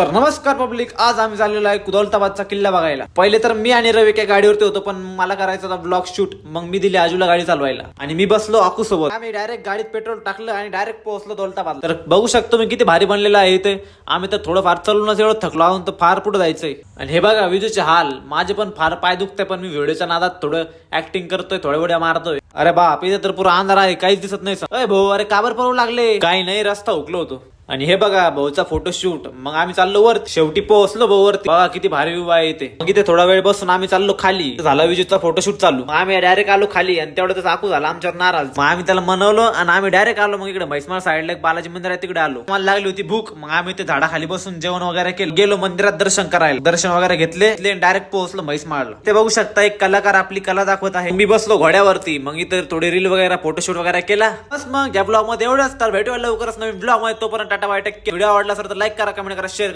तर नमस्कार पब्लिक, आज आम्ही चाललेलो आहे दौलताबादचा किल्ला बघायला. पहिले तर मी आणि रवी काही गाडीवरती होतो, पण मला करायचा होता ब्लॉग शूट. मग मी दिली आजूला गाडी चालवायला आणि मी बसलो आकू सोबत. आम्ही डायरेक्ट गाडीत पेट्रोल टाकलं आणि डायरेक्ट पोहोचलो दौलताबाद. तर बघू शकतो मी किती भारी बनलेलं आहे इथे. आम्ही तर थोडं फार चालूनच एवढं थकलो आहोत, तर फार पुढे जायचंय. आणि हे बघा विजूचे हाल, माझे पण फार पाय दुखते, पण मी व्हिडिओच्या नादात थोडं ऍक्टिंग करतोय, थोड्या उड्या मारतोय. अरे बाप, इथे तर पुरा अंधार आहे, काहीच दिसत नाही. अरे भाऊ, अरे काबर पळू लागले? काही नाही, रस्ता हुकलो होतो. आणि हे बघा भाऊचा फोटोशूट. मग आम्ही चाललो वर, शेवटी पोहोचलो भाऊ वरती. बघा किती भारी व्ह्यू आहे इथे. मग इथे थोडा वेळ बसून आम्ही चाललो खाली. झाला विजूचा फोटोशूट चालू. मग आम्ही डायरेक्ट आलो खाली आणि तेवढं चाकू झाला आमच्यावर नाराज. मग आम्ही त्याला मनवलो आणि आम्ही डायरेक्ट आलो. मग इकडे म्हैसमाळ साईडला एक बालाजी मंदिर आहे, तिकडे आलो. मला लागली होती भूक. मग आम्ही ते झाडाखाली बसून जेवण वगैरे केलं. गेलो मंदिरात दर्शन करायला. दर्शन वगैरे घेतले, डायरेक्ट पोहोचलो म्हैसमाळला. ते बघू शकता एक कलाकार आपली कला दाखवत आहे. मी बसलो घोड्यावरती. मग इथे थोडी रील वगैरे फोटोशूट वगैरे केला. बस मग या ब्लॉग मध्ये एवढंच. तर भेटूया लवकरच नवीन ब्लॉग मध्ये. तोपर्यंत tata bye take care. Video आवडला तर लाईक करा, कमेंट करा, शेअर करा.